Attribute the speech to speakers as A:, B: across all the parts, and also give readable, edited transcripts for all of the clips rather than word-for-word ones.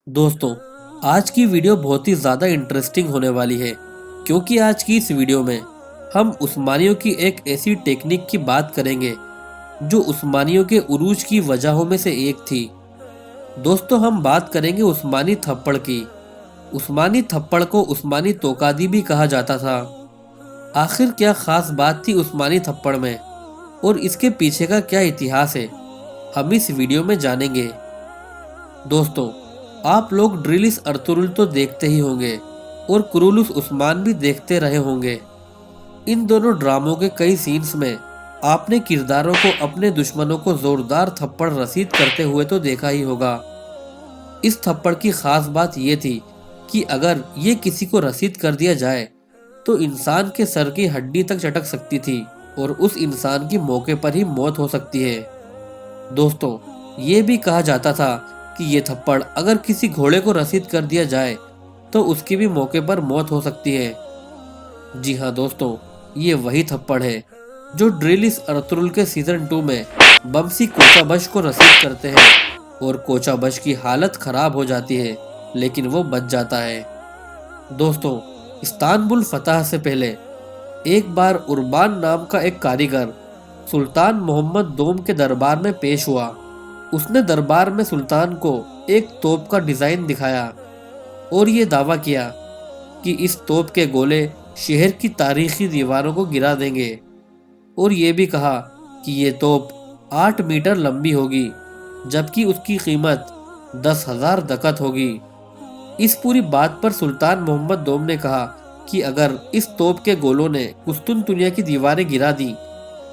A: دوستوں، آج کی ویڈیو بہت ہی زیادہ انٹرسٹنگ ہونے والی ہے کیونکہ آج کی اس ویڈیو میں ہم عثمانیوں کی ایک ایسی ٹیکنیک کی بات کریں گے جو عثمانیوں کے عروج کی وجہوں میں سے ایک تھی۔ دوستوں، ہم بات کریں گے عثمانی تھپڑ کی۔ عثمانی تھپڑ کو عثمانی توقادی بھی کہا جاتا تھا۔ آخر کیا خاص بات تھی عثمانی تھپڑ میں اور اس کے پیچھے کا کیا اتہاس ہے، ہم اس ویڈیو میں جانیں گے۔ دوستوں، آپ لوگ ڈریلس ارطغرل تو دیکھتے ہی ہوں گے اور کرولس عثمان بھی دیکھتے رہے ہوں گے۔ ان دونوں ڈراموں کے کئی سینز میں آپ نے کرداروں کو اپنے دشمنوں کو زوردار تھپڑ رسید کرتے ہوئے تو دیکھا ہی ہوگا۔ اس تھپڑ کی خاص بات یہ تھی کہ اگر یہ کسی کو رسید کر دیا جائے تو انسان کے سر کی ہڈی تک چٹک سکتی تھی اور اس انسان کی موقع پر ہی موت ہو سکتی ہے۔ دوستوں، یہ بھی کہا جاتا تھا کہ یہ تھپڑ اگر کسی گھوڑے کو رسید کر دیا جائے تو اس کی بھی موقع پر موت ہو سکتی ہے۔ جی ہاں دوستوں، یہ وہی تھپڑ ہے جو ڈریلس ارطغرل کے سیزن 2 میں بمسی کوچا بش کو رسید کرتے ہیں اور کوچا بش کی حالت خراب ہو جاتی ہے لیکن وہ بچ جاتا ہے۔ دوستوں، استنبول فتح سے پہلے ایک بار اربان نام کا ایک کاریگر سلطان محمد دوم کے دربار میں پیش ہوا۔ اس نے دربار میں سلطان کو ایک توپ کا ڈیزائن دکھایا اور یہ دعویٰ کیا کہ اس توپ کے گولے شہر کی تاریخی دیواروں کو گرا دیں گے، اور یہ بھی کہا کہ یہ توپ 8 میٹر لمبی ہوگی جبکہ اس کی قیمت 10,000 دکت ہوگی۔ اس پوری بات پر سلطان محمد دوم نے کہا کہ اگر اس توپ کے گولوں نے قسطنطنیہ کی دیواریں گرا دیں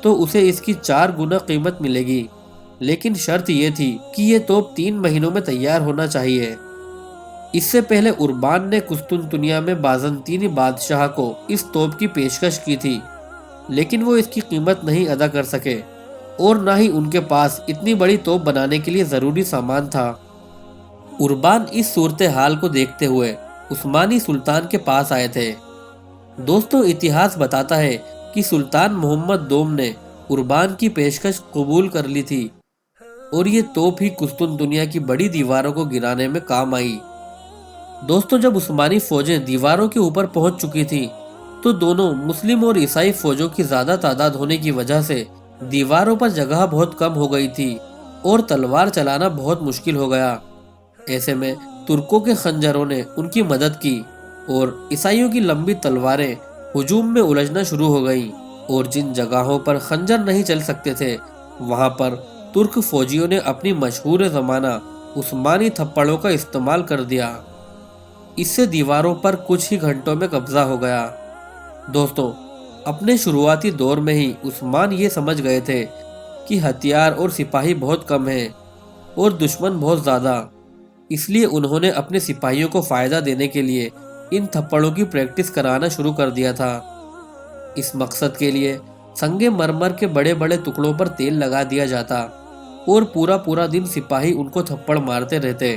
A: تو اسے اس کی 4 گنا قیمت ملے گی، لیکن شرط یہ تھی کہ یہ توپ 3 مہینوں میں تیار ہونا چاہیے۔ اس سے پہلے اربان نے قسطنطنیہ میں بازنطینی بادشاہ کو اس توپ کی پیشکش کی تھی، لیکن وہ اس کی قیمت نہیں ادا کر سکے اور نہ ہی ان کے پاس اتنی بڑی توپ بنانے کے لیے ضروری سامان تھا۔ اربان اس صورتحال کو دیکھتے ہوئے عثمانی سلطان کے پاس آئے تھے۔ دوستوں، اتہاس بتاتا ہے کہ سلطان محمد دوم نے اربان کی پیشکش قبول کر لی تھی اور یہ توپ ہی قسطنطنیہ کی بڑی دیواروں کو گرانے میں کام آئی۔ دوستوں، جب عثمانی فوجیں دیواروں کے اوپر پہنچ چکی تھیں تو دونوں مسلم اور عیسائی فوجوں کی زیادہ تعداد ہونے کی وجہ سے دیواروں پر جگہ بہت کم ہو گئی تھی اور تلوار چلانا بہت مشکل ہو گیا۔ ایسے میں ترکوں کے خنجروں نے ان کی مدد کی اور عیسائیوں کی لمبی تلواریں ہجوم میں الجھنا شروع ہو گئیں، اور جن جگہوں پر خنجر نہیں چل سکتے تھے وہاں پر ترک فوجیوں نے اپنی مشہور زمانہ عثمانی تھپڑوں کا استعمال کر دیا۔ اس سے دیواروں پر کچھ ہی گھنٹوں میں قبضہ ہو گیا۔ دوستوں، اپنے شروعاتی دور میں ہی عثمان یہ سمجھ گئے تھے کہ ہتھیار اور سپاہی بہت کم ہیں اور دشمن بہت زیادہ، اس لیے انہوں نے اپنے سپاہیوں کو فائدہ دینے کے لیے ان تھپڑوں کی پریکٹس کرانا شروع کر دیا تھا۔ اس مقصد کے لیے سنگ مرمر کے بڑے بڑے ٹکڑوں پر تیل لگا دیا جاتا اور پورا دن سپاہی ان کو تھپڑ مارتے رہتے۔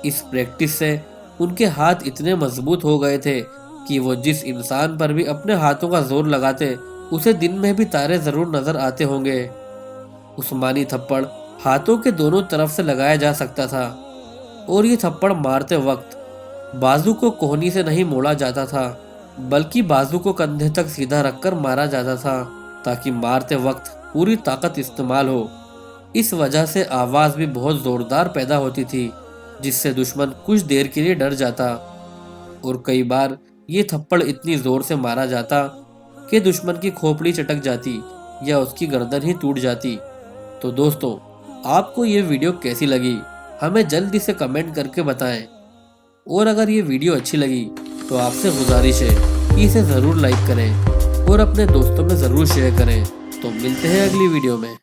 A: اس پریکٹس سے ان کے ہاتھ اتنے مضبوط ہو گئے تھے کہ وہ جس انسان پر بھی اپنے ہاتھوں کا زور لگاتے اسے دن میں بھی تارے ضرور نظر آتے ہوں گے۔ عثمانی تھپڑ ہاتھوں کے دونوں طرف سے لگایا جا سکتا تھا اور یہ تھپڑ مارتے وقت بازو کو کوہنی سے نہیں موڑا جاتا تھا بلکہ بازو کو کندھے تک سیدھا رکھ کر مارا جاتا تھا تاکہ مارتے وقت پوری طاقت استعمال ہو۔ اس وجہ سے آواز بھی بہت زوردار پیدا ہوتی تھی جس سے دشمن کچھ دیر کے لیے ڈر جاتا، اور کئی بار یہ تھپڑ اتنی زور سے مارا جاتا کہ دشمن کی کھوپڑی چٹک جاتی یا اس کی گردن ہی ٹوٹ جاتی۔ تو دوستوں، آپ کو یہ ویڈیو کیسی لگی ہمیں جلدی سے کمنٹ کر کے بتائیں، اور اگر یہ ویڈیو اچھی لگی تو آپ سے گزارش ہے کہ اسے ضرور لائک کریں اور اپنے دوستوں میں ضرور شیئر کریں۔ تو ملتے ہیں اگلی ویڈیو میں۔